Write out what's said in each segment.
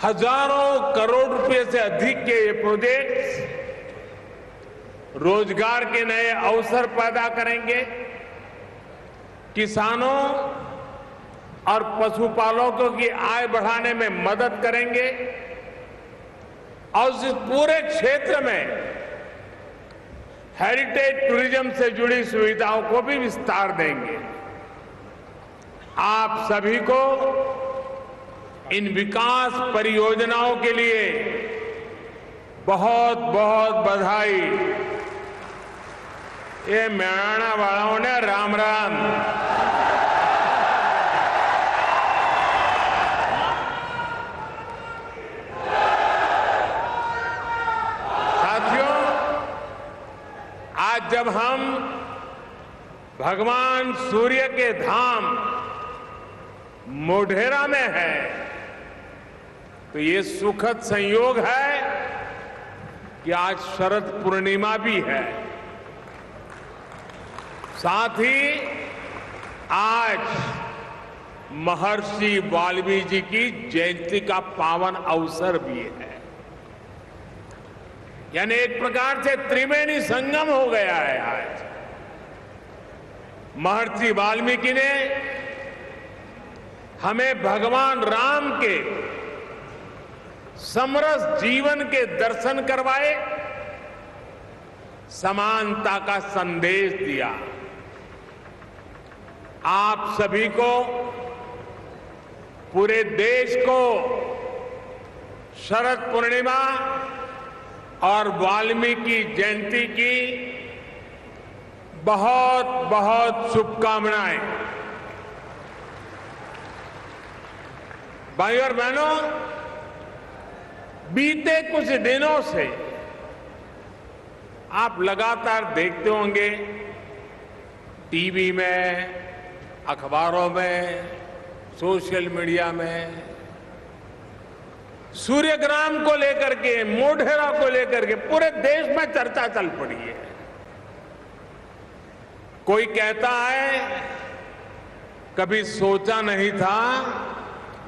हजारों करोड़ रुपए से अधिक के ये प्रोजेक्ट्स रोजगार के नए अवसर पैदा करेंगे, किसानों और पशुपालकों की आय बढ़ाने में मदद करेंगे और इस पूरे क्षेत्र में हेरिटेज टूरिज्म से जुड़ी सुविधाओं को भी विस्तार देंगे। आप सभी को इन विकास परियोजनाओं के लिए बहुत बहुत बधाई। ये मेहराना वालों ने राम राम। साथियों, आज जब हम भगवान सूर्य के धाम मोढेरा में हैं, तो ये सुखद संयोग है कि आज शरद पूर्णिमा भी है। साथ ही आज महर्षि वाल्मीकि जी की जयंती का पावन अवसर भी है। यानी एक प्रकार से त्रिवेणी संगम हो गया है आज। महर्षि वाल्मीकि ने हमें भगवान राम के समरस जीवन के दर्शन करवाए, समानता का संदेश दिया। आप सभी को, पूरे देश को शरद पूर्णिमा और वाल्मीकि जयंती की बहुत बहुत शुभकामनाएं। भाइयों और बहनों, बीते कुछ दिनों से आप लगातार देखते होंगे टीवी में, अखबारों में, सोशल मीडिया में सूर्यग्राम को लेकर के, मोढेरा को लेकर के पूरे देश में चर्चा चल पड़ी है। कोई कहता है कभी सोचा नहीं था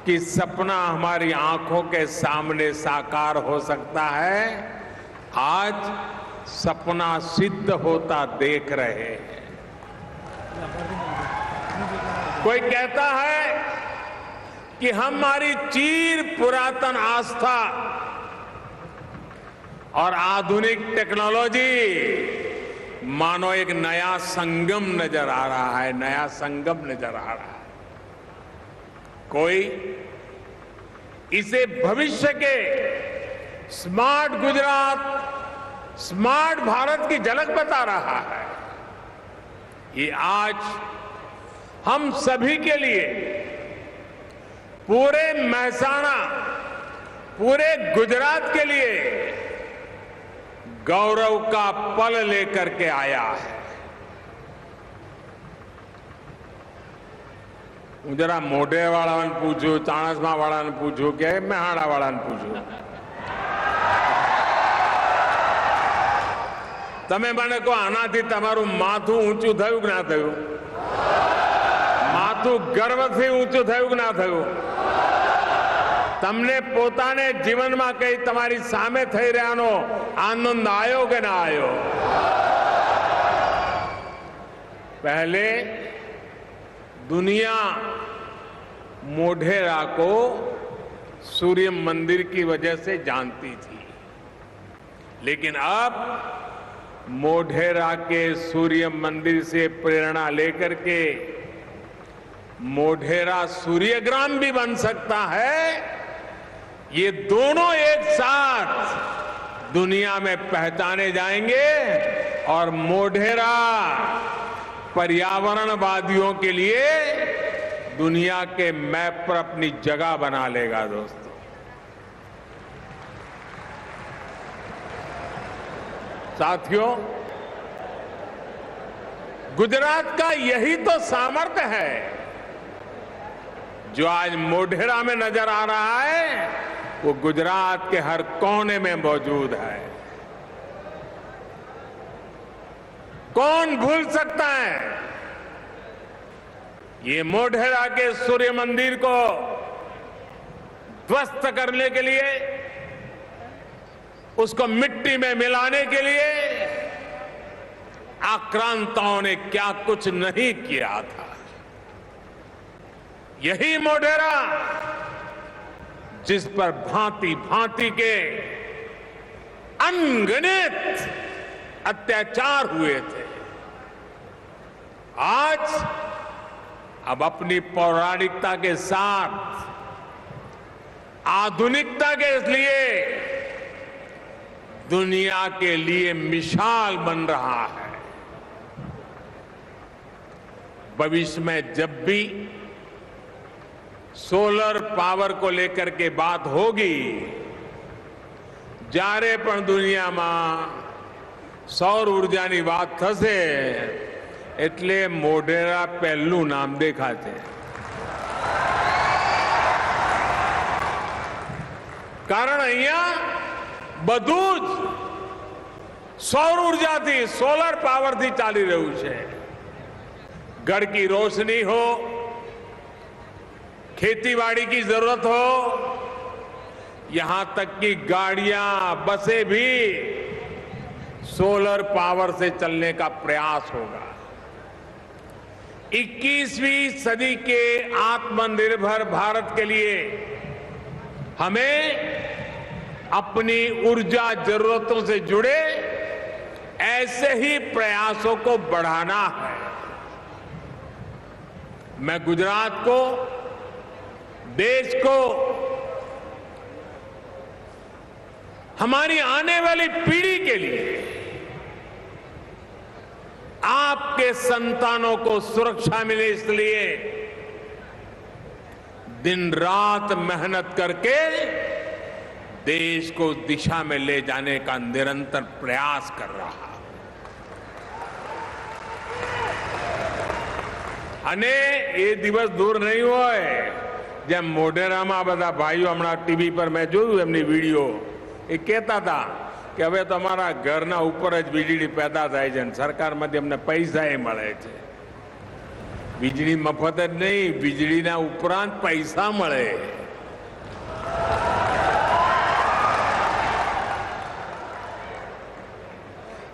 कि सपना हमारी आंखों के सामने साकार हो सकता है। आज सपना सिद्ध होता देख रहे हैं। कोई कहता है कि हमारी चीर पुरातन आस्था और आधुनिक टेक्नोलॉजी मानो एक नया संगम नजर आ रहा है, नया संगम नजर आ रहा है। कोई इसे भविष्य के स्मार्ट गुजरात, स्मार्ट भारत की झलक बता रहा है। ये आज हम सभी के लिए, पूरे महसाणा, पूरे गुजरात के लिए गौरव का पल लेकर के आया है। હું જરા મોઢેવાળાને પૂછું, ચાણસ્માવાળાને પૂછું કે મેહાણાવાળાને પૂછું, તમે મને કહો આનાથી તમારું માથું ઊંચું થયું કે ના થયું? માથું ગર્વથી ઊંચું થયું કે ના થયું? તમને પોતાને જીવનમાં કઈ તમારી સામે થઈ રહ્યાનો આનંદ આવ્યો કે ના આવ્યો? पहले दुनिया मोढेरा को सूर्य मंदिर की वजह से जानती थी, लेकिन अब मोढेरा के सूर्य मंदिर से प्रेरणा लेकर के मोढेरा सूर्यग्राम भी बन सकता है। ये दोनों एक साथ दुनिया में पहचाने जाएंगे और मोढेरा पर्यावरणवादियों के लिए दुनिया के मैप पर अपनी जगह बना लेगा। दोस्तों, साथियों, गुजरात का यही तो सामर्थ्य है जो आज मोढेरा में नजर आ रहा है, वो गुजरात के हर कोने में मौजूद है। कौन भूल सकता है ये मोढेरा के सूर्य मंदिर को ध्वस्त करने के लिए, उसको मिट्टी में मिलाने के लिए आक्रांताओं ने क्या कुछ नहीं किया था। यही मोढेरा जिस पर भांति भांति के अनगिनत अत्याचार हुए थे, आज अब अपनी पौराणिकता के साथ आधुनिकता के लिए दुनिया के लिए मिसाल बन रहा है। भविष्य में जब भी सोलर पावर को लेकर के बात होगी, જ્યારે પણ દુનિયામાં સૌર ઉર્જાની વાત થશે એટલે મોઢેરા પહેલું નામ દેખાશે। કારણ અહીંયા બધું જ સૌર ઉર્જાથી, સોલર પાવરથી ચાલી રહ્યું છે। घर की रोशनी हो, खेतीबाड़ी की जरूरत हो, यहां तक कि गाड़ियां, बसें भी सोलर पावर से चलने का प्रयास होगा। 21वीं सदी के आत्मनिर्भर भारत के लिए हमें अपनी ऊर्जा जरूरतों से जुड़े ऐसे ही प्रयासों को बढ़ाना है। मैं गुजरात को, देश को, हमारी आने वाली पीढ़ी के लिए, आपके संतानों को सुरक्षा मिले इसलिए दिन रात मेहनत करके देश को दिशा में ले जाने का निरंतर प्रयास कर रहा है। અને એ દિવસ દૂર નહીં હોય જેમ મોઢેરામાં બધા ભાઈઓ હમણાં ટીવી પર મેં જોયું એમની વિડીયો, એ કહેતા હતા કે હવે તો અમારા ઘરના ઉપર જ વીજળી પેદા થાય છે, સરકારમાંથી અમને પૈસા મળે છે। વીજળી મફત જ નહીં, વીજળીના ઉપરાંત પૈસા મળે।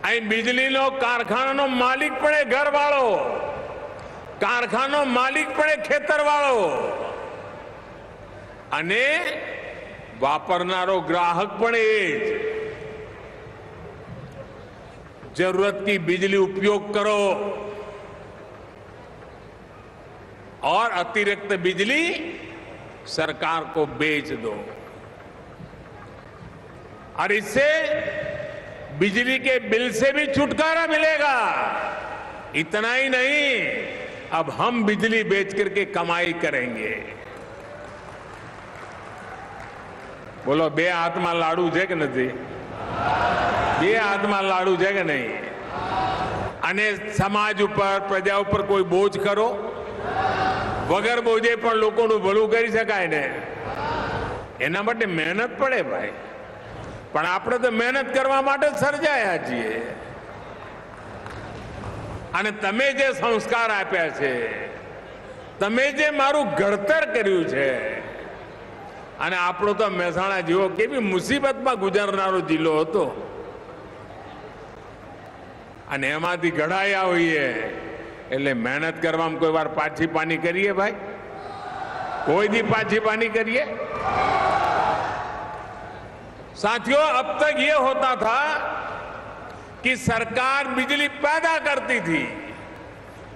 અહીં વીજળીનો કારખાનાનો માલિક પણ એ ઘરવાળો, कारखानो मालिक पड़े खेतर वालों, अने वापरनारो ग्राहक पड़े। जरूरत की बिजली उपयोग करो और अतिरिक्त बिजली सरकार को बेच दो, और इससे बिजली के बिल से भी छुटकारा मिलेगा। इतना ही नहीं, अब हम बिजली बेच करके कमाई करेंगे। बोलो, बे हाथ में लाडू है कि नहीं? बे हाथ में लाडू है कि नहीं? अने समाज ऊपर, प्रजा ऊपर कोई बोझ करो, वगर बोझे पण लोकोनुं भલું કરી શકાય ને, એના માટે મહેનત પડે ભાઈ। પણ આપણે તો મહેનત કરવા માટે સર્જાયા છીએ। અને તમે જે સંસ્કાર આપ્યા છે, તમે જે મારું ઘડતર કર્યું છે, અને આપણો તો મહેસાણા જેવો કેવી મુસીબતમાં ગુજરનારો જિલ્લો હતો, અને એમાંથી ઘડાયા હોઈએ એટલે મહેનત કરવામાં કોઈ વાર પાછી પાની કરીએ ભાઈ? कोई दी पाछी पानी करिए। साथियों, अब तक ये होता था कि सरकार बिजली पैदा करती थी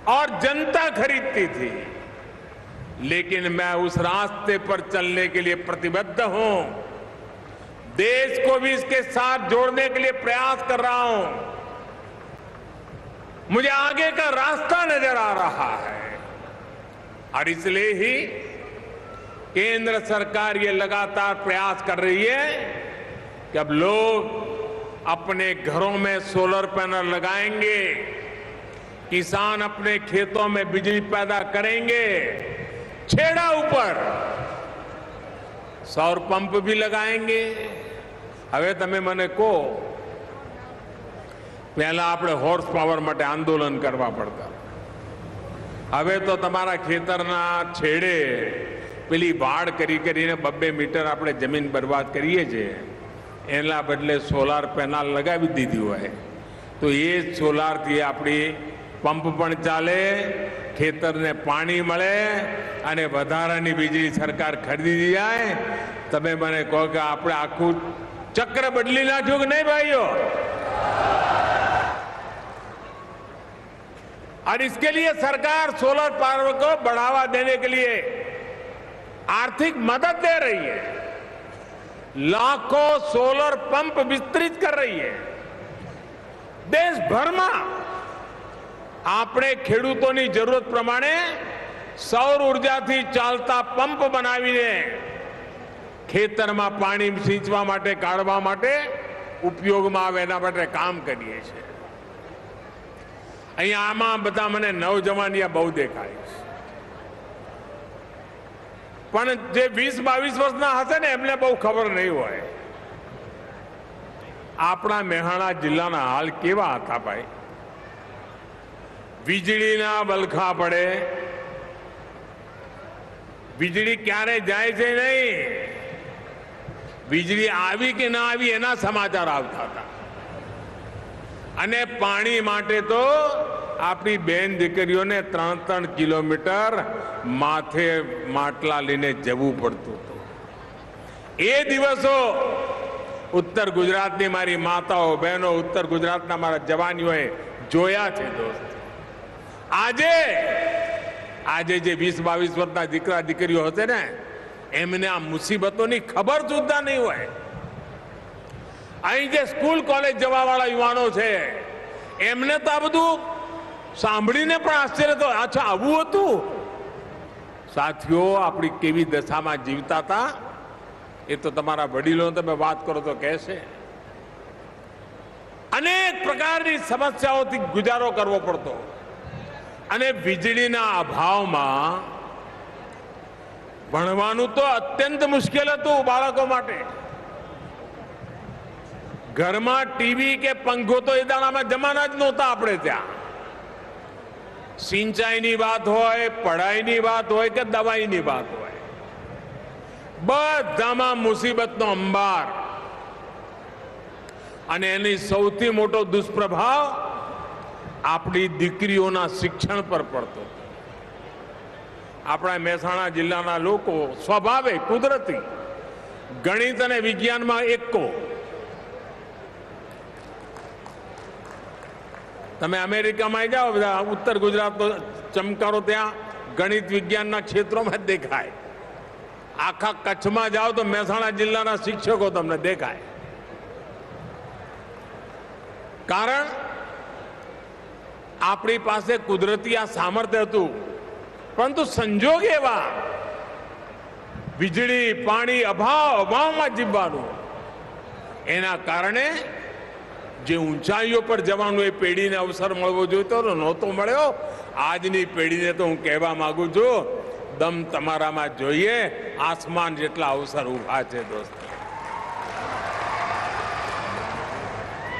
और जनता खरीदती थी, लेकिन मैं उस रास्ते पर चलने के लिए प्रतिबद्ध हूं। देश को भी इसके साथ जोड़ने के लिए प्रयास कर रहा हूं। मुझे आगे का रास्ता नजर आ रहा है, और इसलिए ही केंद्र सरकार ये लगातार प्रयास कर रही है कि अब लोग अपने घरों में सोलर पैनल लगाएंगे, किसान अपने खेतों में बिजली पैदा करेंगे, छेड़ा ऊपर सौर पंप भी लगाएंगे। હવે તમે મને કહો, પહેલા આપણે હોર્સ પાવર માટે આંદોલન કરવા પડતા, હવે તો તમારા ખેતરના છેડે પેલી વાડ કરીને 2 મીટર આપણે જમીન બરબાદ કરીએ છીએ, એના બદલે સોલાર પેનલ લગાવી દીધી હોય તો એ સોલારથી આપણી પંપ પણ ચાલે, ખેતરને પાણી મળે અને વધારાની વીજળી સરકાર ખરીદી જાય. તમે મને કહો કે આપણે આખું ચક્ર બદલી નાખ્યું કે નહીં ભાઈઓ? और इसके लिए सरकार सोलर पावर को बढ़ावा देने के लिए आर्थिक मदद दे रही है, लाखों सोलर पंप विस्तृत कर रही है. देश भर में આપણે ખેડૂતોની જરૂરત પ્રમાણે સૌર ઉર્જાથી ચાલતા પંપ બનાવીને ખેતરમાં પાણી સિંચવા માટે, કાઢવા માટે ઉપયોગમાં આવે એના માટે કામ કરીએ છીએ. અહીંયા આમાં બધા મને નવજવાનિયા બહુ દેખાય છે, પણ જે 20-22 વર્ષના હશે ને એમને બહુ ખબર નહીં હોય. આપણા મહેસાણા જિલ્લાના હાલ કેવા હતા ભાઈ? વીજળીના બલખા પડે, વીજળી ક્યારે જાય છે નહીં, વીજળી આવી કે ના આવી એના સમાચાર આવતા હતા. અને પાણી માટે તો આપણી બેન દીકરીઓને 3-3 કિલોમીટર માથે માટલા લઈને જવું પડતું હતું. એ દિવસો ઉત્તર ગુજરાતની મારી માતાઓ, બહેનો, ઉત્તર ગુજરાતના મારા જવાનીઓએ જોયા છે દોસ્ત. આજે જે 20-22 વર્ષના દીકરા દીકરીઓ હશે ને એમને આ મુસીબતોની ખબર સુદ્ધા નહીં હોય. અહીં જે સ્કૂલ કોલેજ જવા વાળા યુવાનો છે એમને તો આ બધું સાંભળીને પણ આશ્ચર્ય તો, અચ્છા આવું હતું? સાથીઓ, આપણી કેવી દશામાં જીવતા હતા એ તો તમારા વડીલો તમે વાત કરો તો કહેશે. અનેક પ્રકારની સમસ્યાઓથી ગુજારો કરવો પડતો અને વીજળીના અભાવમાં ભણવાનું તો અત્યંત મુશ્કેલ હતું બાળકો માટે. ઘરમાં ટીવી કે પંખો તો એ દાડામાં જમાના જ નહોતા આપણે ત્યાં. સિંચાઈની વાત હોય, પઢાઈની વાત હોય કે દવાઈની વાત હોય, બધામાં મુસીબતનો અંબાર. અને એની સૌથી મોટો દુષ્પ્રભાવ આપણી દીકરીઓના શિક્ષણ પર પડતો. આપણા મહેસાણા જિલ્લાના લોકો સ્વભાવે કુદરતી ગણિત અને વિજ્ઞાનમાં એકો. તમે અમેરિકામાં જાઓ, બધા ઉત્તર ગુજરાતનો ચમકારો ત્યાં ગણિત વિજ્ઞાનના ક્ષેત્રોમાં જ દેખાય. આખા કચ્છમાં જાઓ તો મહેસાણા જિલ્લાના શિક્ષકો તમને દેખાય. કારણ આપણી પાસે કુદરતી આ સામર્થ્ય હતું, પરંતુ સંજોગ એવા વીજળી, પાણી, અભાવમાં જીવવાનું, એના કારણે જે ઊંચાઈઓ પર જવાનું એ પેઢીને અવસર મળવો જોઈતો નહોતો મળ્યો. આજની પેઢીને તો હું કહેવા માંગુ છું, દમ તમારામાં જોઈએ, આસમાન જેટલા અવસર ઉભા છે દોસ્તો.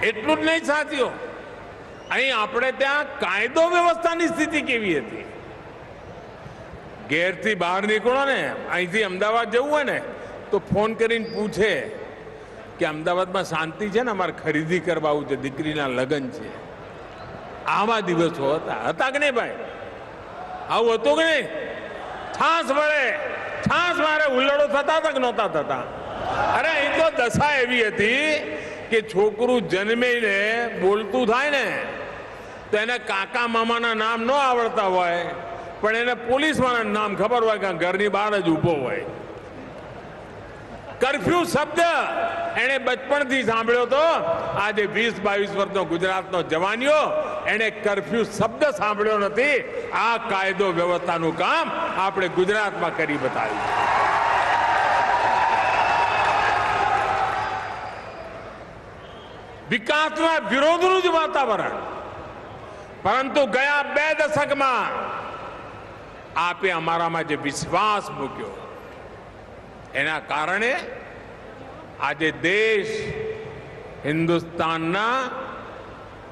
એટલું જ નહીં સાથીઓ, અહીં આપણે ત્યાં કાયદો વ્યવસ્થાની સ્થિતિ કેવી હતી? ઘેરથી બહાર નીકળો ને, અહીંથી અમદાવાદ જવું હોય ને તો ફોન કરીને પૂછે કે અમદાવાદમાં શાંતિ છે ને, અમારે ખરીદી કરવા આવું છે, દીકરીના લગ્ન છે. આવા દિવસો હતા કે નહીં ભાઈ? આવું હતું કે નહીં? છાસ મારે ઉલ્લડો થતા હતા કે નહોતા થતા? અરે અહીં તો દશા એવી હતી કે છોકરું જન્મીને બોલતું થાય ને તો એને કાકા મામાના નામ ન આવડતા હોય, પણ એને પોલીસ વાળાનું નામ ખબર હોય કે ઘરની બહાર જ ઊભો હોય. કર્ફ્યુ શબ્દ એને બચપણથી સાંભળ્યો તો. આજે 20-22 વર્ષનો ગુજરાતનો જવાનીઓ એને કર્ફ્યુ શબ્દ સાંભળ્યો નથી. આ કાયદો વ્યવસ્થાનું કામ આપણે ગુજરાતમાં કરી બતાવ્યું. વિકાસના વિરોધનું જ વાતાવરણ, પરંતુ ગયા 2 દશકમાં આપે અમારામાં જે વિશ્વાસ મૂક્યો એના કારણે આજે દેશ હિન્દુસ્તાનના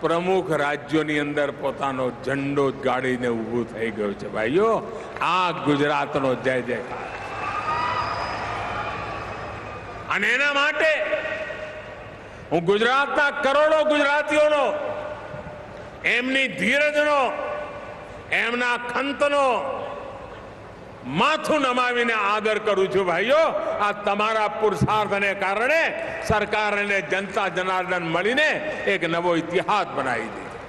પ્રમુખ રાજ્યોની અંદર પોતાનો ઝંડો ગાડીને ઊભું થઈ ગયો છે. ભાઈઓ, આ ગુજરાતનો જય જયકાર. અને એના માટે હું ગુજરાતના કરોડો ગુજરાતીઓનો, એમની ધીરજનો, એમના ખંતનો માથું નમાવીને આદર કરું છું. ભાઈઓ, આ તમારા પુરુષાર્થને કારણે સરકાર અને જનતા જનાર્દન મળીને એક નવો ઇતિહાસ બનાવી દીધો.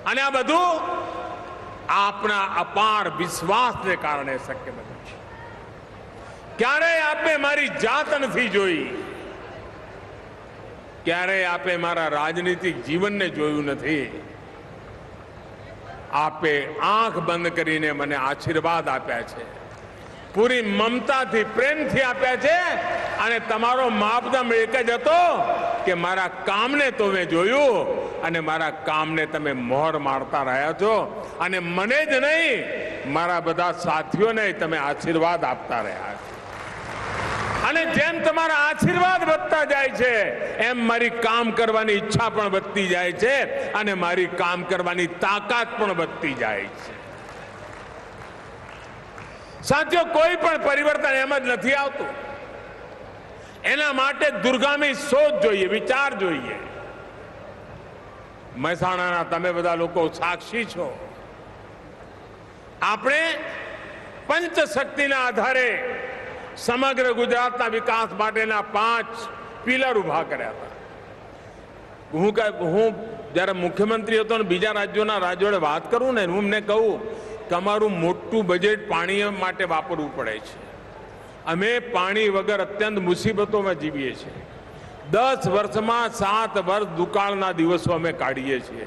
અને આ બધું આપના અપાર વિશ્વાસને કારણે શક્ય બન્યું છે. ક્યારેય આપે મારી જાત નથી જોઈ, ક્યારેય આપે મારા રાજનીતિક જીવનને જોયું નથી. આપે આંખ બંધ કરીને મને આશીર્વાદ આપ્યા છે, પૂરી મમતાથી, પ્રેમથી આપ્યા છે. અને તમારો માપદંડ એક જ હતો કે મારા કામને તમે જોયું અને મારા કામને તમે મોહર મારતા રહ્યા છો. અને મને જ નહીં, મારા બધા સાથીઓને તમે આશીર્વાદ આપતા રહ્યા છો. અને જેમ તમારા આશીર્વાદ વધતા જાય છે, એમ મારી કામ કરવાની ઈચ્છા પણ વધતી જાય છે અને મારી કામ કરવાની તાકાત પણ વધતી જાય છે. સાથીઓ, કોઈ પણ પરિવર્તન એમ જ નથી આવતું. એના માટે દૂરગામી સોચ જોઈએ, વિચાર જોઈએ. મહેસાણાના તમે બધા લોકો સાક્ષી છો. આપણે પંચશક્તિના આધારે સમગ્ર ગુજરાતના વિકાસ માટેના 5 પિલર ઉભા કર્યા હતા. હું જ્યારે મુખ્યમંત્રી હતો ને બીજા રાજ્યોના જોડે વાત કરું ને, હું એમને કહું કે અમારું મોટું બજેટ પાણી માટે વાપરવું પડે છે. અમે પાણી વગર અત્યંત મુસીબતોમાં જીવીએ છીએ. 10 વર્ષમાં 7 વર્ષ દુકાળના દિવસો અમે કાઢીએ છીએ.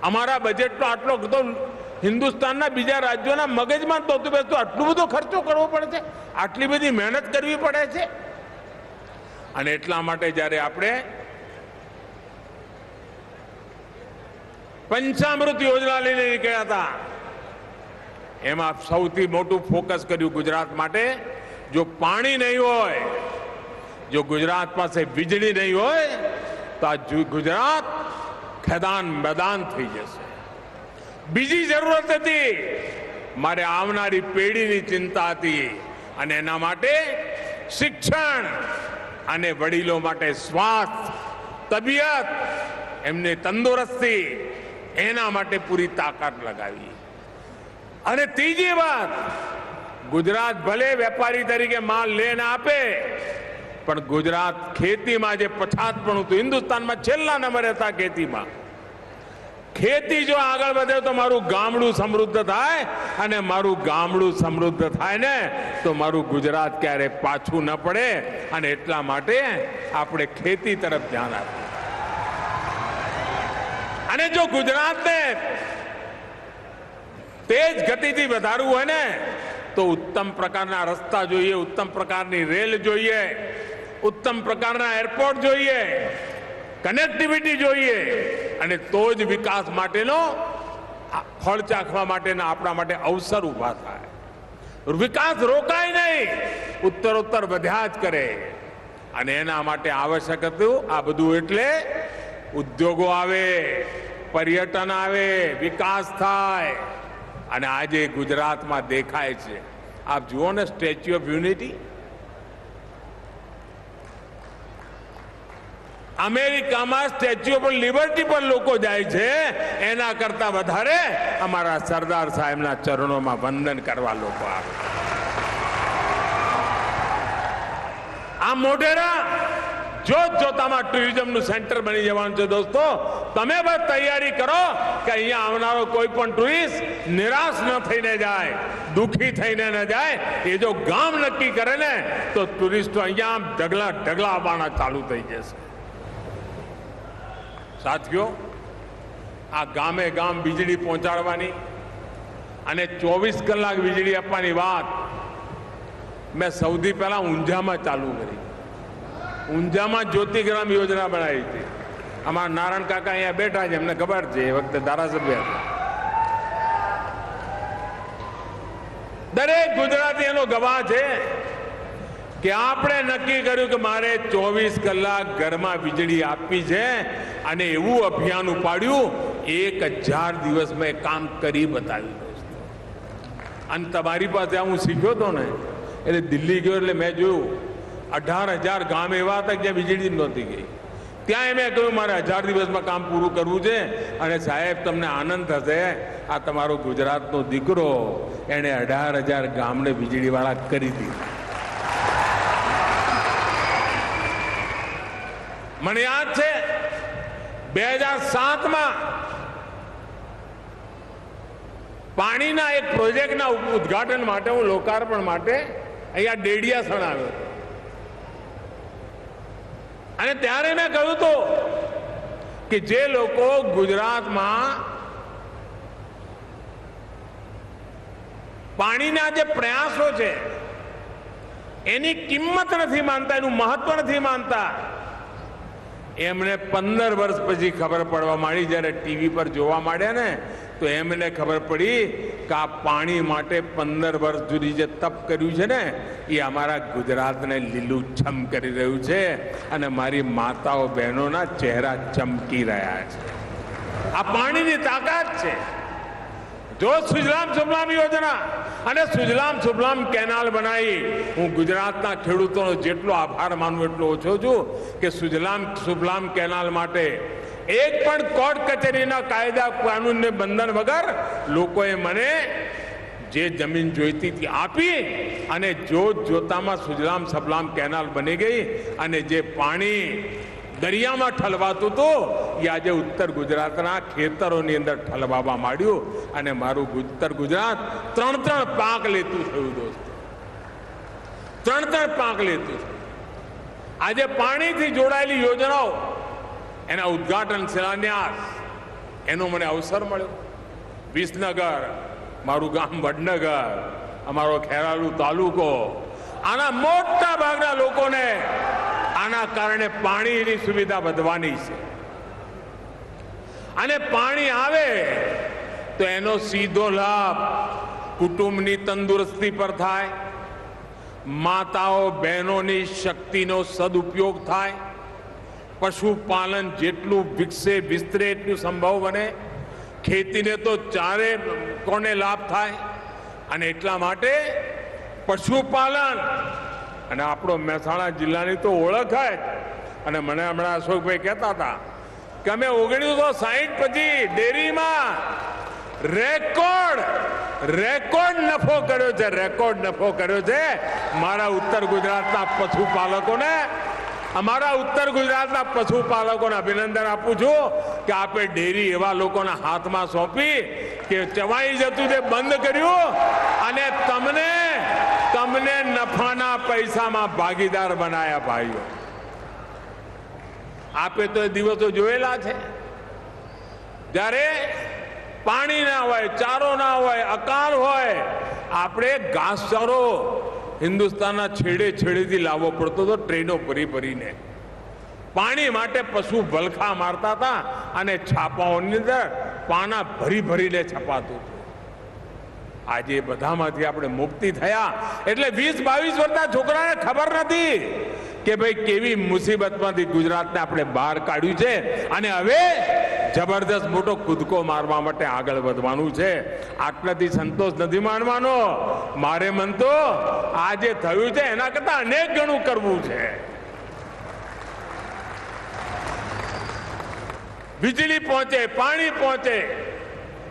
અમારા બજેટનો આટલો બધો હિન્દુસ્તાનના બીજા રાજ્યોના મગજમાં તો આટલું બધો ખર્ચો કરવો પડે છે, આટલી બધી મહેનત કરવી પડે છે. અને એટલા માટે જ્યારે આપણે પંચામૃત યોજના લઈને નીકળ્યા હતા, એમાં સૌથી મોટું ફોકસ કર્યું ગુજરાત માટે. જો પાણી નહીં હોય, જો ગુજરાત પાસે વીજળી નહીં હોય, તો આ ગુજરાત ખેદાન મેદાન થઈ જશે. બીજી જરૂરત હતી, મારે આવનારી પેઢીની ચિંતા હતી. અને એના માટે શિક્ષણ અને વડીલો માટે સ્વાસ્થ્ય, તબિયત, એમને તંદુરસ્તી, એના માટે પૂરી તાકાત લગાવી. અને ત્રીજી વાત, ગુજરાત ભલે વેપારી તરીકે માલ લઈને આપે, પણ ગુજરાત ખેતીમાં જે પછાતપણું હતું, હિન્દુસ્તાનમાં છેલ્લા નંબરે હતા ખેતીમાં. ખેતી જો આગળ વધે તો મારું ગામડું સમૃદ્ધ થાય, અને મારું ગામડું સમૃદ્ધ થાય ને તો મારું ગુજરાત ક્યારે પાછું ન પડે. અને એટલા માટે આપણે ખેતી તરફ ધ્યાન આપીએ. અને જો ગુજરાતને તેજ ગતિથી વધારવું હોય ને, તો ઉત્તમ પ્રકારના રસ્તા જોઈએ, ઉત્તમ પ્રકારની રેલ જોઈએ, ઉત્તમ પ્રકારના એરપોર્ટ જોઈએ, કનેક્ટિવિટી જોઈએ. અને તો જ વિકાસ માટેનો ફળ ચાખવા માટેના આપણા માટે અવસર ઉભા થાય. વિકાસ રોકાય નહીં, ઉત્તરોત્તર વધ્યા જ કરે. અને એના માટે આવશ્યક હતું આ બધું. એટલે ઉદ્યોગો આવે, પર્યટન આવે, વિકાસ થાય. અને આજે ગુજરાતમાં દેખાય છે. આપ જુઓ ને, સ્ટેચ્યુ ઓફ યુનિટી અમેરિકામાં સ્ટેચ્યુ ઓફ લિબર્ટી પર લોકો જાય છે, એના કરતા વધારે અમારા સરદાર સાહેબના ચરણોમાં વંદન કરવા લોકો આવે. આ મોઢેરા જોતામાં ટુરિઝમનું સેન્ટર બની જવાનું છે. દોસ્તો, તમે બસ તૈયારી કરો કે અહીંયા આવનારો કોઈ પણ ટુરિસ્ટ નિરાશ ન થઈને જાય, દુઃખી થઈને ન જાય. એ જો ગામ નક્કી કરે ને તો ટુરિસ્ટો અહીંયા ઢગલા આવવાના ચાલુ થઈ જશે. સાથીઓ, આ ગામે ગામ વીજળી પહોંચાડવાની અને 24 કલાક વીજળી આપવાની વાત મેં સૌથી પહેલા ઊંઝામાં ચાલુ કરી. ઊંઝામાં જ્યોતિગ્રામ યોજના બનાવી હતી. અમારા નારાયણ કાકા અહીંયા બેઠા છે, એમને ખબર છે, એ વખતે ધારાસભ્ય હતા. દરેક ગુજરાતી એનો ગવાહ છે કે આપણે નક્કી કર્યું કે મારે 24 કલાક ઘરમાં વીજળી આપવી છે. અને એવું અભિયાન ઉપાડ્યું, 1000 દિવસ મેં કામ કરી બતાવ્યું. અને તમારી પાસે હું શીખ્યો હતો ને, એટલે દિલ્હી ગયો એટલે મેં જોયું 18,000 ગામ એવા હતા જ્યાં વીજળી નહોતી ગઈ. ત્યાં મેં કહ્યું મારે 1000 દિવસમાં કામ પૂરું કરવું છે. અને સાહેબ તમને આનંદ થશે, આ તમારો ગુજરાતનો દીકરો એને 18,000 ગામને વીજળીવાળા કરી દીધા. મને યાદ છે 2007માં પાણીના એક પ્રોજેક્ટના ઉદ્ઘાટન માટે, હું લોકાર્પણ માટે અહીંયા ડેડિયાસણ આવ્યો અને ત્યારે મેં કહ્યું હતું કે જે લોકો ગુજરાતમાં પાણીના જે પ્રયાસો છે એની કિંમત નથી માનતા, એનું મહત્વ નથી માનતા, એમને 15 વર્ષ પછી ખબર પડવા માંડી. જ્યારે ટીવી પર જોવા માંડ્યા ને તો એમને ખબર પડી કે આ પાણી માટે 15 વર્ષ સુધી જે તપ કર્યું છે ને એ અમારા ગુજરાતને લીલુંછમ કરી રહ્યું છે અને મારી માતાઓ બહેનોના ચહેરા ચમકી રહ્યા છે. આ પાણીની તાકાત છે. જો સુજલામ સુફલામ યોજના અને સુજલામ સુફલામ કેનાલ બનાવી, હું ગુજરાતના ખેડૂતોનો જેટલો આભાર માનું એટલો ઓછો છું કે સુજલામ સુફલામ કેનાલ માટે એક પણ કોર્ટ કચેરીના કાયદા કાનૂનને બંધન વગર લોકોએ મને જે જમીન જોઈતી હતી આપી અને જોતામાં સુજલામ સફલામ કેનાલ બની ગઈ અને જે પાણી દરિયામાં ઠલવાતું હતું એ આજે ઉત્તર ગુજરાતના ખેતરોની અંદર ઠલવાવા માંડ્યું અને મારું ઉત્તર ગુજરાત 3 પાક લેતું થયું દોસ્તો. 3 પાક લેતું થયું. આજે પાણીથી જોડાયેલી યોજનાઓ, એના ઉદ્ઘાટન શિલાન્યાસ, એનો મને અવસર મળ્યો. વિસનગર, મારું ગામ વડનગર, અમારો ખેરાલુ તાલુકો, આના મોટા ભાગના લોકોને આના કારણે પાણીની સુવિધા વધવાની છે. અને પાણી આવે તો એનો સીધો લાભ કુટુંબની તંદુરસ્તી પર થાય, માતાઓ બહેનોની શક્તિનો સદુપયોગ થાય, પશુપાલન જેટલું વિકસે વિસ્તરે એટલું સંભવ બને, ખેતીને તો ચારે કોને લાભ થાય. અને એટલા માટે પશુપાલન, અને આપણો મહેસાણા જિલ્લાની તો ઓળખ જ. અને મને હમણાં અશોકભાઈ કહેતા હતા કે અમે 1960 પછી ડેરીમાં રેકોર્ડ નફો કર્યો છે. રેકોર્ડ નફો કર્યો છે. મારા ઉત્તર ગુજરાતના પશુપાલકોને, અમારા ઉત્તર ગુજરાતના પશુપાલકોને અભિનંદન આપું છું કે આપે ડેરી એવા લોકોના હાથમાં સોંપી કે ચવાઈ જતું તે બંધ કર્યું અને તમને નફાના પૈસામાં ભાગીદાર બનાયા. ભાઈઓ, આપે તો એ દિવસો જોયેલા છે જ્યારે પાણી ના હોય, ચારો ના હોય, અકાળ હોય, આપણે ઘાસચારો હિન્દુસ્તાનના છેડેથી લાવવો પડતો હતો, ટ્રેનો ભરીને. પાણી માટે પશુ ભલખા મારતા હતા અને છાપાઓની અંદર પાના ભરીને છપાતું હતું. આજે બધામાંથી આપણે મુક્તિ થયા એટલે 20-22 વર્ષના છોકરાને ખબર નથી કે ભાઈ કેવી મુસીબતમાંથી ગુજરાતને આપણે બહાર કાઢ્યું છે અને હવે જબરદસ્ત મોટો કૂદકો મારવા માટે આગળ વધવાનું છે. આટલાથી સંતોષ નથી માનવાનો. મારે મન તો આ જે થયું છે એના કરતા અનેક ગણું કરવું છે. વીજળી પહોંચે, પાણી પહોંચે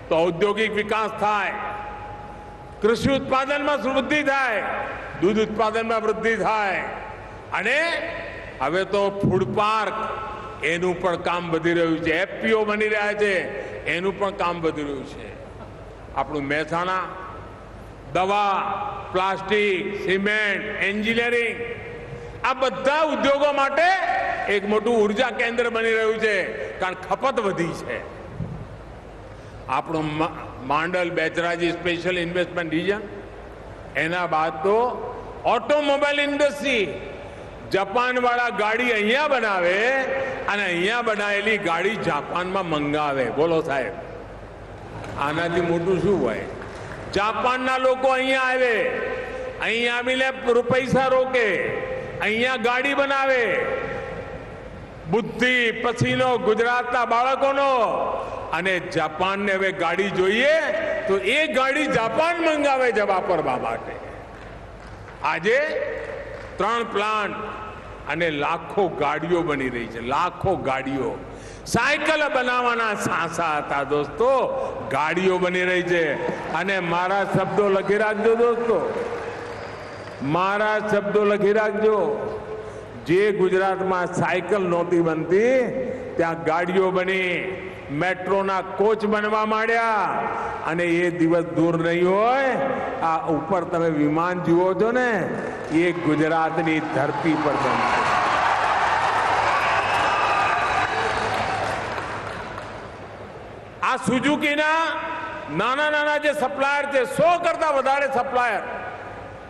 તો ઔદ્યોગિક વિકાસ થાય, કૃષિ ઉત્પાદનમાં વૃદ્ધિ થાય, દૂધ ઉત્પાદનમાં વૃદ્ધિ થાય અને હવે તો ફૂડ પાર્ક એનું પણ કામ વધી રહ્યું છે. એફપીઓ બની રહ્યા છે, એનું પણ કામ વધી રહ્યું છે. આપણું મહેસાણા દવા, પ્લાસ્ટિક, સિમેન્ટ, એન્જિનિયરિંગ આ બધા ઉદ્યોગો માટે એક મોટું ઉર્જા કેન્દ્ર બની રહ્યું છે કારણ ખપત વધી છે. આપણું Mandal Becharaji special investment region, એના બાદ તો ઓટોમોબાઈલ ઇન્ડસ્ટ્રી. જાપાન વાળા ગાડી અહીંયા બનાવે અને અહીંયા બનાવેલી ગાડી જાપાનમાં મંગાવે. બોલો સાહેબ, આનાથી મોટું શું હોય? જાપાનના લોકો અહીંયા આવે, અહીંયા આવીને પૈસા રોકે, અહીંયા ગાડી બનાવે. બુદ્ધિ પછીનો ગુજરાતના બાળકોનો. અને જાપાનને હવે ગાડી જોઈએ તો એ ગાડી જાપાન મંગાવે છે વાપરવા માટે. આજે 3 પ્લાન્ટ અને લાખો ગાડીઓ બની રહી છે, લાખો ગાડીઓ. સાયકલ બનાવવાના સાંસા હતા દોસ્તો, ગાડીઓ બની રહી છે. અને મારા શબ્દો લખી રાખજો દોસ્તો, મારા શબ્દો લખી રાખજો. જે ગુજરાતમાં સાયકલ નહોતી બનતી ત્યાં ગાડીઓ બની, મેટ્રોના કોચ બનવા માંડ્યા. અને એ દિવસ દૂર નહીં હોય, આ ઉપર તમે વિમાન જુઓ છો ને, એ ગુજરાતની ધરતી પર બનશે. આ સુઝુકીના નાના નાના જે સપ્લાયર છે, 100 કરતા વધારે સપ્લાયર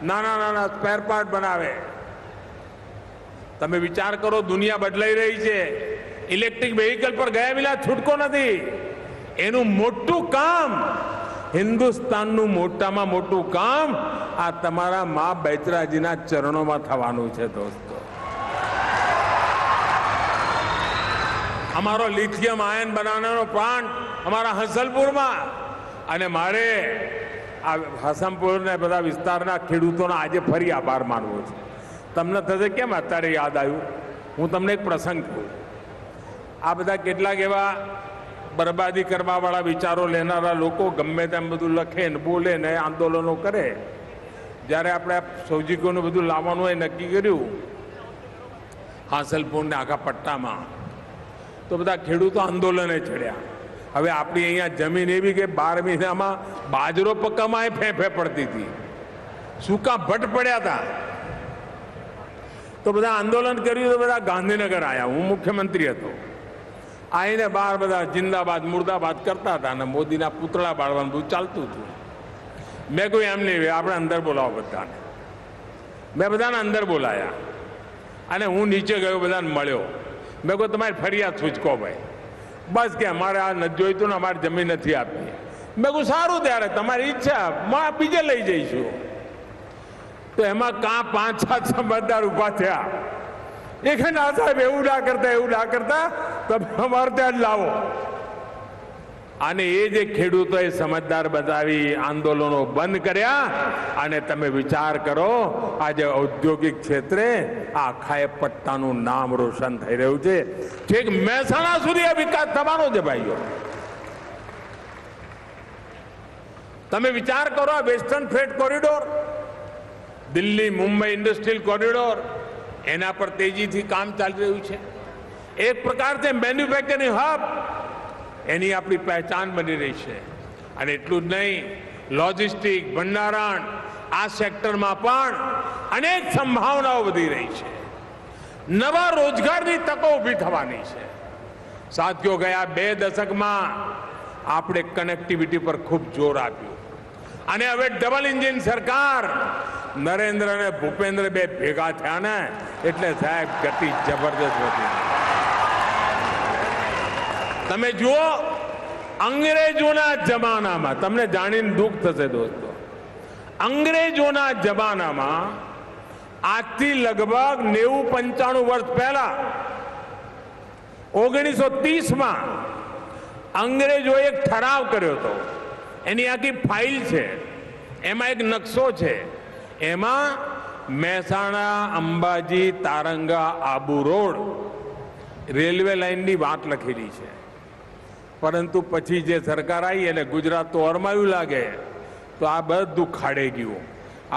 નાના નાના સ્પેર પાર્ટ બનાવે. તમે વિચાર કરો, દુનિયા બદલાઈ રહી છે. ઇલેક્ટ્રિક વ્હીકલ પર ગયા વિના છૂટકો નથી. એનું મોટું કામ, હિન્દુસ્તાનનું મોટામાં મોટું કામ આ તમારા મા બૈચરાજીના ચરણોમાં થવાનું છે દોસ્તો. અમારો લિથિયમ આયન બનાવવાનો પ્લાન્ટ અમારા હસનપુરમાં, અને મારે આ હસનપુર ને બધા વિસ્તારના ખેડૂતોનો આજે ફરી આભાર માનવો છે. તમને થશે કેમ અત્યારે યાદ આવ્યું? હું તમને એક પ્રસંગ કહું. આ બધા કેટલાક એવા બરબાદી કરવાવાળા વિચારો લેનારા લોકો ગમે તેમ બધું લખે ને બોલે ને આંદોલનો કરે. જ્યારે આપણે સૌજીકોનું બધું લાવવાનું એ નક્કી કર્યું હાંસલપુર ને આખા પટ્ટામાં, તો બધા ખેડૂતો આંદોલને ચડ્યા. હવે આપણી અહીંયા જમીન એવી કે 12 મહિનામાં બાજરો પક્કામાં ફેંફે પડતી હતી, સૂકા ભટ્ટ પડ્યા હતા. તો બધા આંદોલન કર્યું, તો બધા ગાંધીનગર આવ્યા. હું મુખ્યમંત્રી હતો. આવીને બહાર બધા જિંદાબાદ મુર્દાબાદ કરતા હતા અને મોદીના પૂતળા બાળવાનું બધું ચાલતું હતું. મેં કોઈ એમ નહીં, આપણે અંદર બોલાવો બધાને. મેં બધાને અંદર બોલાયા અને હું નીચે ગયો, બધાને મળ્યો. મેં કહ્યું તમારી ફરિયાદ સૂચકો ભાઈ. બસ કે અમારે આ નથી જોઈતું ને અમારી જમીન નથી આપી. મેં કહું સારું, ત્યારે તમારી ઈચ્છા, બીજે લઈ જઈશું. તો એમાં કાં 5-7 સમજદાર ઉભા થયા. એ કે ના સાહેબ, એવું ના કરતા, એવું ના કરતા, તમે અમારે ત્યાં જ લાવો. અને એ જે ખેડૂતોએ સમજદાર બતાવી આંદોલનો બંધ કર્યા. અને તમે વિચાર કરો, આજે ઔદ્યોગિક ક્ષેત્રે આખા પટ્ટાનું નામ રોશન થઈ રહ્યું છે. ઠીક મહેસાણા સુધી આ વિકાસ થવાનો છે ભાઈઓ. તમે વિચાર કરો, આ western freight corridor, Delhi Mumbai industrial corridor, એના પર તેજીથી કામ ચાલી રહ્યું છે. એક પ્રકારથી મેન્યુફેક્ચરિંગ હબ એની આપણી પહેચાન બની રહી છે. અને એટલું જ નહીં, લોજિસ્ટિક, ભંડારણ, આ સેક્ટરમાં પણ અનેક સંભાવનાઓ વધી રહી છે. નવા રોજગારની તકો ઊભી થવાની છે. સાથીઓ, ગયા 2 દશકમાં આપણે કનેક્ટિવિટી પર ખૂબ જોર આપ્યું. અને હવે ડબલ એન્જિન સરકાર, નરેન્દ્ર અને ભૂપેન્દ્ર બે ભેગા થયા ને, એટલે સાહેબ ગતિ જબરદસ્ત હતી. તમે જુઓ, અંગ્રેજોના જમાનામાં, તમને જાણીને દુઃખ થશે દોસ્તો, અંગ્રેજોના જમાનામાં આજથી લગભગ 90-95 વર્ષ પહેલા 1930માં અંગ્રેજોએ એક ઠરાવ કર્યો હતો. એની આખી ફાઇલ છે, એમાં એક નકશો છે. એમાં મહેસાણા, અંબાજી, તારંગા, આબુ રોડ રેલવે લાઇનની વાત લખેલી છે. પરંતુ પછી જે સરકાર આવી અને ગુજરાત તો અરમાયું લાગે, તો આ બધું ખાડે ગયું.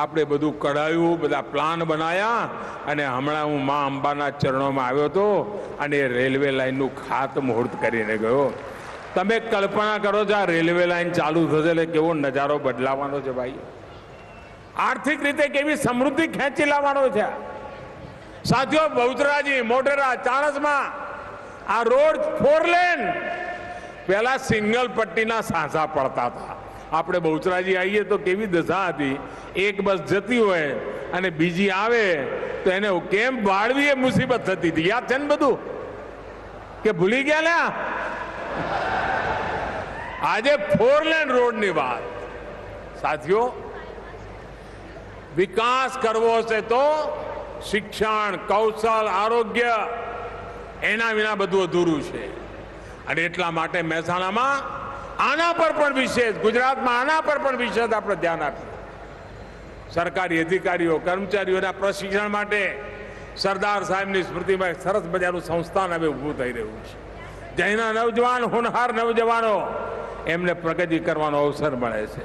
આપણે બધું કઢાયું, બધા પ્લાન બનાવ્યા, અને હમણાં હું મા અંબાના ચરણોમાં આવ્યો હતો અને એ રેલવે લાઇનનું ખાતમુહૂર્ત કરીને ગયો. તમે કલ્પના કરો છો આ રેલવે લાઇન ચાલુ થશે એટલે કેવો નજારો બદલાવાનો છે ભાઈ. આર્થિક રીતે કેવી સમૃદ્ધિ ખેંચી લાવવાનો છે. સાથીઓ, બહુચરાજી, મોઢેરા, ચાણસમાં આ રોડ 4 લેન પહેલા સિંગલ પટ્ટીના સાંસા પડતા હતા. આપણે બહુચરાજી આવીએ તો કેવી દશા હતી. એક બસ જતી હોય અને બીજી આવે તો એને કેમ વાળવી એ મુસીબત થતી હતી. યાદ છે ને બધું કે ભૂલી ગયા ને? આજે 4 લેન રોડની વાત. સાથીઓ, વિકાસ કરવો છે તો શિક્ષણ, કૌશલ, આરોગ્ય, એના વિના બધું અધૂરું છે. અને એટલા માટે મહેસાણામાં આના પર પણ વિશેષ, ગુજરાતમાં આના પર પણ વિશેષ આપણે ધ્યાન આપીએ. સરકારી અધિકારીઓ કર્મચારીઓના પ્રશિક્ષણ માટે સરદાર સાહેબની સ્મૃતિમાં એક સરસ મજાનું સંસ્થાન હવે ઊભું થઈ રહ્યું છે. જેના નવજવાન હોનહાર નવજવાનો એમને પ્રગતિ કરવાનો અવસર મળે છે.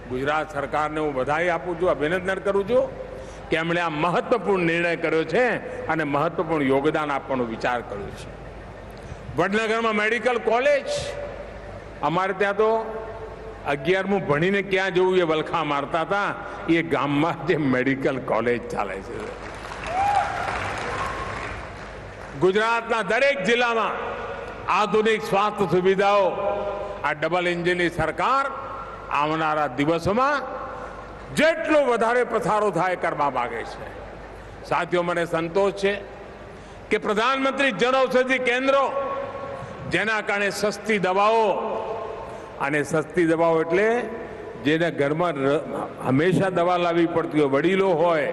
ગુજરાત સરકારને હું બધાઈ આપું છું, અભિનંદન કરું છું કે એમણે આ મહત્વપૂર્ણ નિર્ણય કર્યો છે અને મહત્વપૂર્ણ યોગદાન આપવાનો વિચાર કર્યો છે. વડનગરમાં મેડિકલ કોલેજ, અમારે ત્યાં તો 11મું ભણીને ક્યાં જવું એ વલખા મારતા હતા, એ ગામમાં જે મેડિકલ કોલેજ ચાલે છે. ગુજરાતના દરેક જિલ્લામાં આધુનિક સ્વાસ્થ્ય સુવિધાઓ આ ડબલ એન્જિનની સરકાર આવનારા દિવસોમાં જેટલો વધારે પસારો થાય કરવા માંગે છે. સાથીઓ, મને સંતોષ છે કે પ્રધાનમંત્રી જનઔષધિ કેન્દ્રો, જેના કારણે સસ્તી દવાઓ, અને સસ્તી દવાઓ એટલે જેના ઘરમાં હંમેશા દવા લાવવી પડતી હોય, વડીલો હોય,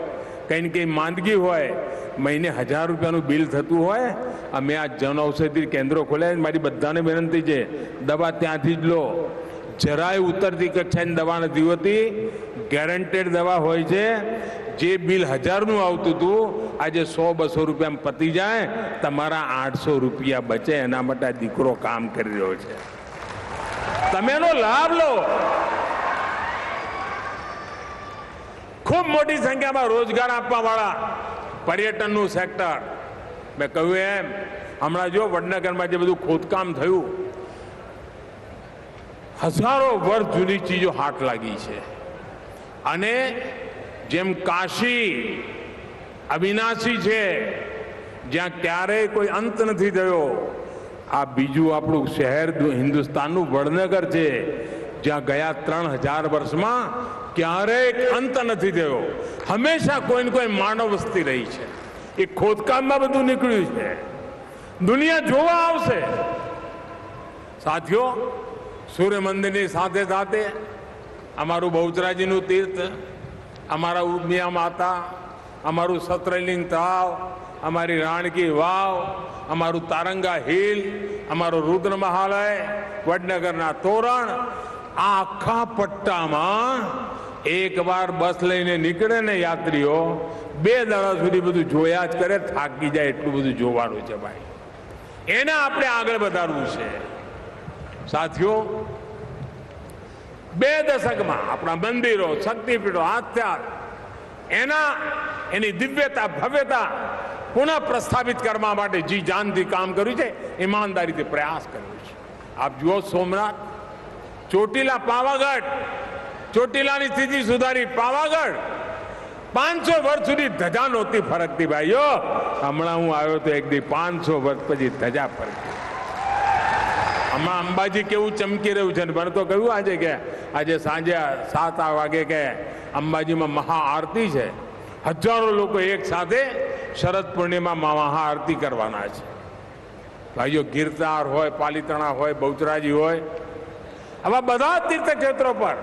કંઈ ને કંઈ માંદગી હોય, મહિને 1000 રૂપિયાનું બિલ થતું હોય, અમે આ જનઔષધિ કેન્દ્રો ખોલ્યા. મારી બધાને વિનંતી છે, દવા ત્યાંથી જ લો. જરાય ઉતરતી કક્ષાની દવા નથી હોતી, ગેરંટેડ દવા હોય છે. જે બિલ 1000નું આવતું હતું આજે 100-200 રૂપિયામાં પતી જાય, તમારા 800 રૂપિયા બચે. એના માટે આ દીકરો કામ કરી રહ્યો છે. તમે એનો લાભ લો. ખૂબ મોટી સંખ્યામાં રોજગાર આપવા વાળા પર્યટનનું સેક્ટર, મેં કહ્યું એમ, હમણાં જો વડનગરમાં જે બધું ખોદકામ થયું, હજારો વર્ષ જૂની ચીજો હાથ લાગી છે. અને જેમ કાશી અવિનાશી છે, જ્યાં ક્યારેય કોઈ અંત નથી થયો, આ બીજું આપણું શહેર હિન્દુસ્તાનનું વડનગર છે, જ્યાં ગયા 3000 વર્ષમાં ક્યારેય અંત નથી થયો. હંમેશા કોઈને કોઈ માનવ વસ્તી રહી છે. એ ખોદકામમાં બધું નીકળ્યું છે. દુનિયા જોવા આવશે. સાથીઓ, સૂર્ય મંદિરની સાથે સાથે અમારું બહુચરાજીનું તીર્થ, અમારા ઉમિયા માતા, અમારું સતરલિંગ તળાવ, અમારી રાણકી વાવ, અમારું તારંગા હિલ, અમારું રુદ્ર મહાલય, વડનગરના તોરણ, આ આખા પટ્ટામાં એકવાર બસ લઈને નીકળે ને યાત્રીઓ, 2 દાડા સુધી બધું જોયા જ કરે, થાકી જાય એટલું બધું જોવાનું છે ભાઈ. એને આપણે આગળ વધારવું છે. સાથીઓ, 2 દશકમાં આપણા મંદિરો, શક્તિપીઠો, આસ્થા, એની દિવ્યતા, ભવ્યતા પુનઃ પ્રસ્થાપિત કરવા માટે જી જાનથી કામ કર્યું છે, ઈમાનદારીથી પ્રયાસ કર્યો છે. આપ જુઓ, સોમનાથ, ચોટીલા, પાવાગઢ, ચોટીલાની સ્થિતિ સુધારી. પાવાગઢ 500 વર્ષ સુધી ધજા નહોતી ફરકતી ભાઈઓ. હમણાં હું આવ્યો તો એક દી 500 વર્ષ પછી ધજા ફરકતી. હમણાં અંબાજી કેવું ચમકી રહ્યું છે. મને તો કહ્યું આજે કે આજે સાંજે 7 વાગે કે અંબાજીમાં મહાઆરતી છે. હજારો લોકો એક સાથે શરદ પૂર્ણિમામાં મહાઆરતી કરવાના છે. ભાઈઓ, ગિરનાર હોય, પાલીતાણા હોય, બહુચરાજી હોય, આવા બધા તીર્થક્ષેત્રો પર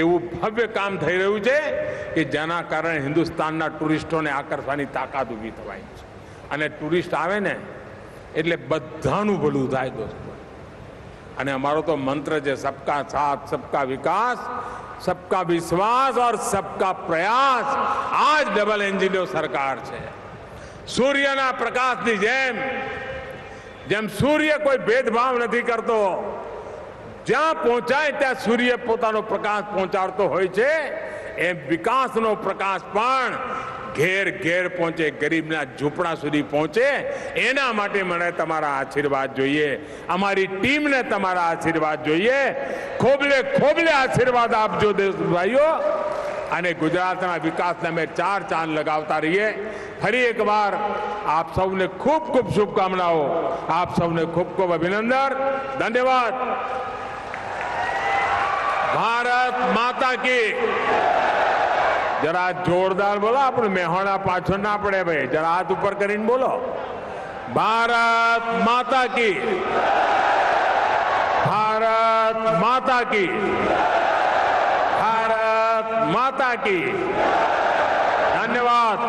એવું ભવ્ય કામ થઈ રહ્યું છે કે જેના કારણે હિન્દુસ્તાનના ટુરિસ્ટોને આકર્ષવાની તાકાત ઊભી થવાય છે. અને ટુરિસ્ટ આવે ને એટલે બધાનું ભલું થાય દોસ્તો. અને અમારો તો મંત્ર છે, સબકા સાથ, સબકા વિકાસ, સબકા વિશ્વાસ और सबका प्रयास. આ જ ડબલ એન્જિનની સરકાર છે. સૂર્યના પ્રકાશની જેમ સૂર્ય કોઈ ભેદભાવ નથી કરતો. જ્યાં પહોંચાય ત્યાં સૂર્ય પોતાનો પ્રકાશ પહોંચાડતો હોય છે, એમ વિકાસનો પ્રકાશ પણ ઘેર ઘેર પહોંચે, ગરીબના ઝૂંપડા સુધી પહોંચે. એના માટે મને તમારા આશીર્વાદ જોઈએ, અમારી ટીમને તમારા આશીર્વાદ જોઈએ. ખોબલે ખોબલે આશીર્વાદ આપજો દેશભાઈઓ, અને ગુજરાતના વિકાસને અમે 4 ચાંદ લગાવતા રહીએ. ફરી એકવાર આપ સૌને ખૂબ ખૂબ શુભકામનાઓ, આપ સૌને ખૂબ ખૂબ અભિનંદન, ધન્યવાદ. ભારત માતા કી. જરા જોરદાર બોલો, આપણે મેહોણા પાછળ ના પડે ભાઈ, જરા હાથ ઉપર કરીને બોલો. ભારત માતા કી. ભારત માતા કી. ભારત માતા કી. ધન્યવાદ.